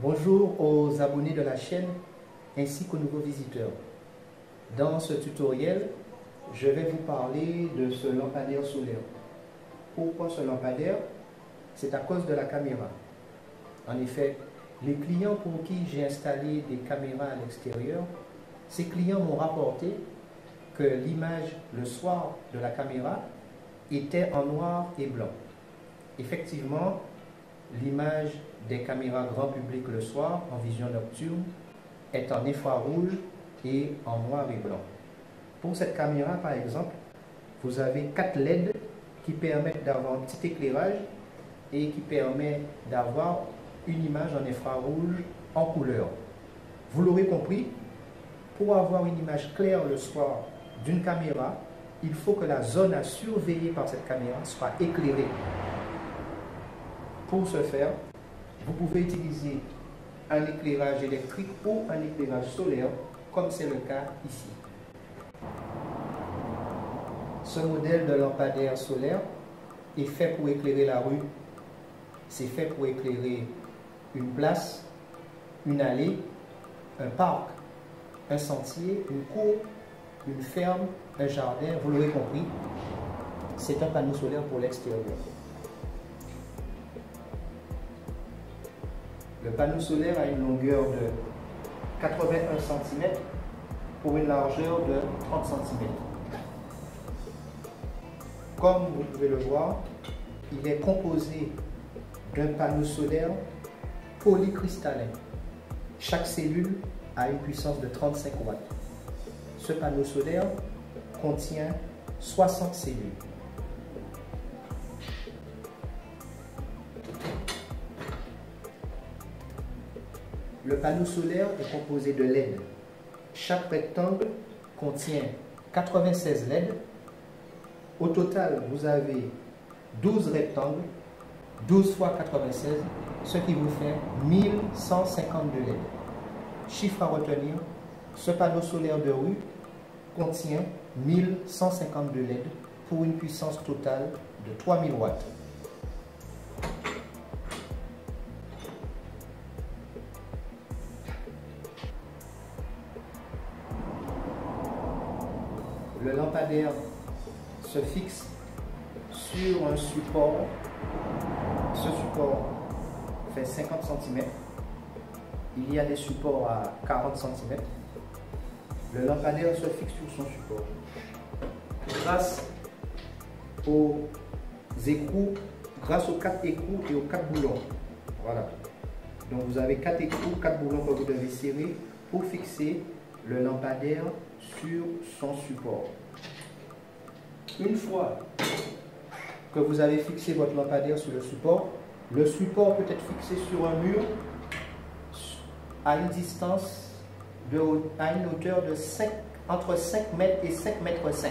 Bonjour aux abonnés de la chaîne ainsi qu'aux nouveaux visiteurs. Dans ce tutoriel, je vais vous parler de ce lampadaire solaire. Pourquoi ce lampadaire? C'est à cause de la caméra. En effet, les clients pour qui j'ai installé des caméras à l'extérieur, ces clients m'ont rapporté que l'image le soir de la caméra était en noir et blanc. Effectivement, l'image des caméras grand public le soir en vision nocturne est en infrarouge et en noir et blanc. Pour cette caméra par exemple, vous avez 4 LED qui permettent d'avoir un petit éclairage et qui permet d'avoir une image en infrarouge en couleur. Vous l'aurez compris, pour avoir une image claire le soir d'une caméra, il faut que la zone à surveiller par cette caméra soit éclairée. Pour ce faire, vous pouvez utiliser un éclairage électrique ou un éclairage solaire, comme c'est le cas ici. Ce modèle de lampadaire solaire est fait pour éclairer la rue, c'est fait pour éclairer une place, une allée, un parc, un sentier, une cour, une ferme, un jardin, vous l'aurez compris, c'est un panneau solaire pour l'extérieur. Le panneau solaire a une longueur de 81 cm pour une largeur de 30 cm. Comme vous pouvez le voir, il est composé d'un panneau solaire polycristallin. Chaque cellule a une puissance de 35 watts. Ce panneau solaire contient 60 cellules. Le panneau solaire est composé de LED. Chaque rectangle contient 96 LED. Au total, vous avez 12 rectangles, 12 fois 96, ce qui vous fait 1152 LED. Chiffre à retenir, ce panneau solaire de rue contient 1152 LED pour une puissance totale de 3000 watts. Le lampadaire se fixe sur un support. Ce support fait 50 cm. Il y a des supports à 40 cm. Le lampadaire se fixe sur son support. Grâce aux écrous, grâce aux 4 écrous et aux 4 boulons. Voilà. Donc vous avez 4 écrous, 4 boulons que vous devez serrer pour fixer le lampadaire sur son support. Une fois que vous avez fixé votre lampadaire sur le support peut être fixé sur un mur à une distance à une hauteur de entre 5 mètres et 5 mètres 5.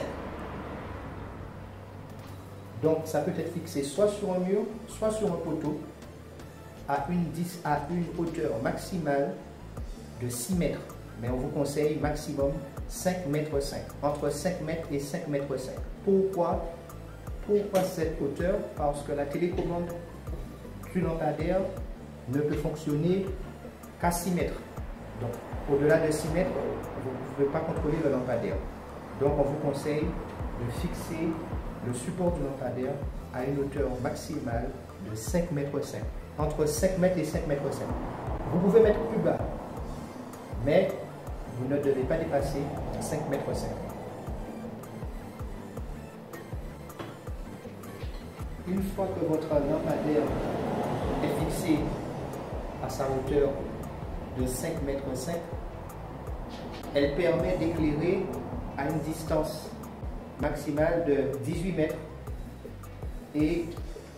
Donc ça peut être fixé soit sur un mur, soit sur un poteau à une hauteur maximale de 6 mètres. Mais on vous conseille maximum 5 mètres 5, entre 5 mètres et 5 mètres 5. Pourquoi cette hauteur? Parce que la télécommande du lampadaire ne peut fonctionner qu'à 6 mètres. Donc au-delà de 6 mètres, vous ne pouvez pas contrôler le lampadaire. Donc on vous conseille de fixer le support du lampadaire à une hauteur maximale de 5 mètres 5, entre 5 mètres et 5 mètres 5. Vous pouvez mettre plus bas, mais vous ne devez pas dépasser 5 mètres 5. Une fois que votre lampadaire est fixé à sa hauteur de 5 mètres 5, elle permet d'éclairer à une distance maximale de 18 mètres et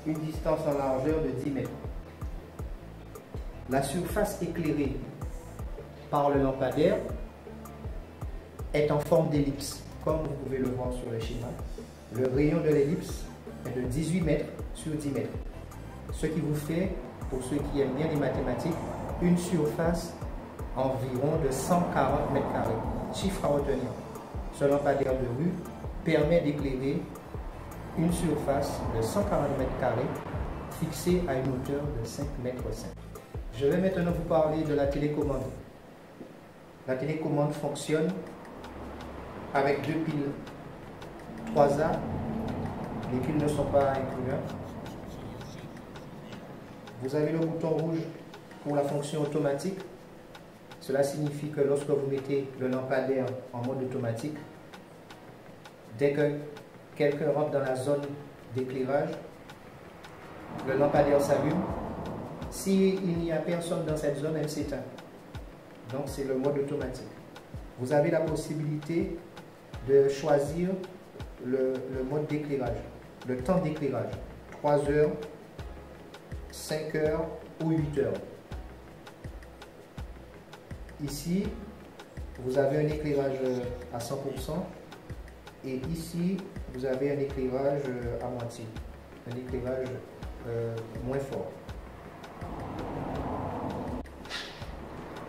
une distance en largeur de 10 mètres. La surface éclairée par le lampadaire est en forme d'ellipse, comme vous pouvez le voir sur le schéma. Le rayon de l'ellipse est de 18 mètres sur 10 mètres, ce qui vous fait, pour ceux qui aiment bien les mathématiques, une surface environ de 140 mètres carrés. Chiffre à retenir. Ce lampadaire de rue permet d'éclairer une surface de 140 mètres carrés fixée à une hauteur de 5 mètres 5. Je vais maintenant vous parler de la télécommande. La télécommande fonctionne avec deux piles 3A. Les piles ne sont pas incluses. Vous avez le bouton rouge pour la fonction automatique. Cela signifie que lorsque vous mettez le lampadaire en mode automatique, dès que quelqu'un rentre dans la zone d'éclairage, le lampadaire s'allume. S'il n'y a personne dans cette zone, elle s'éteint. Donc c'est le mode automatique. Vous avez la possibilité de choisir le mode d'éclairage, le temps d'éclairage, 3 heures, 5 heures ou 8 heures. Ici, vous avez un éclairage à 100% et ici, vous avez un éclairage à moitié, un éclairage moins fort.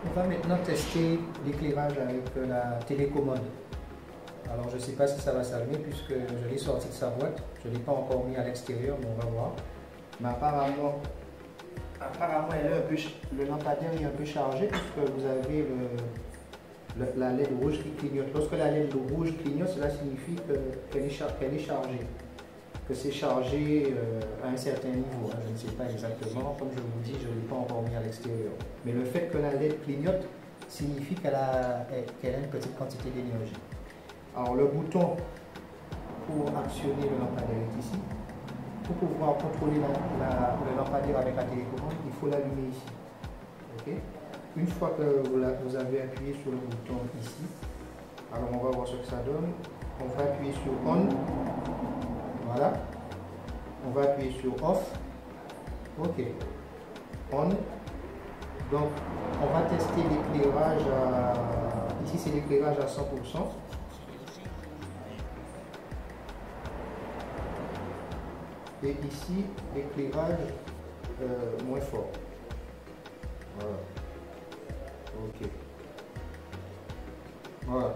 On va maintenant tester l'éclairage avec la télécommande. Alors je ne sais pas si ça va s'allumer puisque je l'ai sorti de sa boîte. Je ne l'ai pas encore mis à l'extérieur, mais on va voir. Mais apparemment le lampadaire est un peu chargé puisque vous avez la LED rouge qui clignote. Lorsque la LED rouge clignote, cela signifie qu'elle est chargée. Que c'est chargé à un certain niveau. Je ne sais pas exactement. Comme je vous dis, je ne l'ai pas encore mis à l'extérieur. Mais le fait que la LED clignote signifie qu'elle a une petite quantité d'énergie. Alors le bouton pour actionner le lampadaire est ici. Pour pouvoir contrôler le lampadaire avec la télécommande, il faut l'allumer ici. Okay? Une fois que vous avez appuyé sur le bouton ici, alors on va voir ce que ça donne. On va appuyer sur On. Voilà. On va appuyer sur Off. OK. On. Donc, on va tester l'éclairage à... Ici, c'est l'éclairage à 100%. Et ici, l'éclairage moins fort. Voilà. OK. Voilà.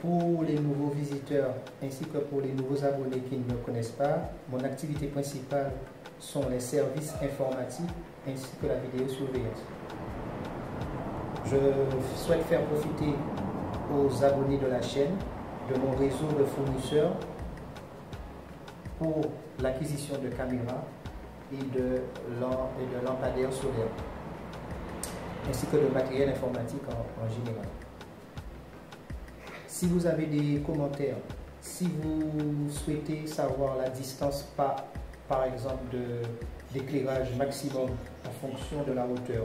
Pour les nouveaux visiteurs ainsi que pour les nouveaux abonnés qui ne me connaissent pas, mon activité principale sont les services informatiques ainsi que la vidéosurveillance. Je souhaite faire profiter aux abonnés de la chaîne de mon réseau de fournisseurs pour l'acquisition de caméras et de lampadaires solaires ainsi que de matériel informatique en général. Si vous avez des commentaires, si vous souhaitez savoir la distance par exemple d'éclairage maximum en fonction de la hauteur,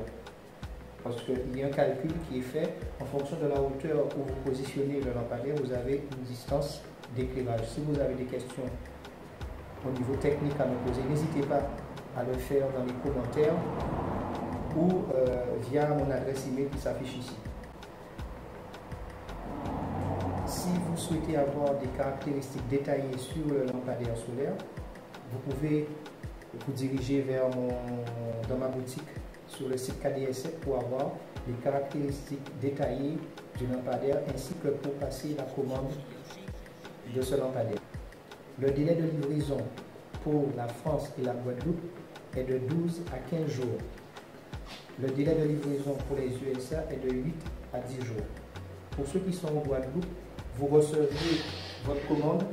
parce qu'il y a un calcul qui est fait en fonction de la hauteur où vous positionnez le lampadaire, vous avez une distance d'éclairage. Si vous avez des questions au niveau technique à me poser, n'hésitez pas à le faire dans les commentaires ou via mon adresse email qui s'affiche ici. Si vous souhaitez avoir des caractéristiques détaillées sur le lampadaire solaire, vous pouvez vous diriger dans ma boutique sur le site KDS7 pour avoir les caractéristiques détaillées du lampadaire ainsi que pour passer la commande de ce lampadaire. Le délai de livraison pour la France et la Guadeloupe est de 12 à 15 jours. Le délai de livraison pour les USA est de 8 à 10 jours. Pour ceux qui sont en Guadeloupe, vous recevrez votre commande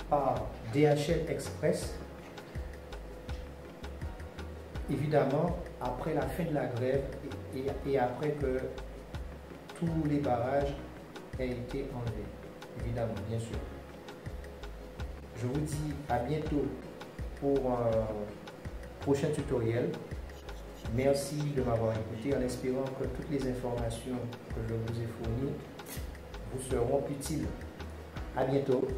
par DHL Express, évidemment après la fin de la grève et après que tous les barrages aient été enlevés, évidemment, bien sûr. Je vous dis à bientôt pour un prochain tutoriel. Merci de m'avoir écouté en espérant que toutes les informations que je vous ai fournies vous seront utiles. À bientôt.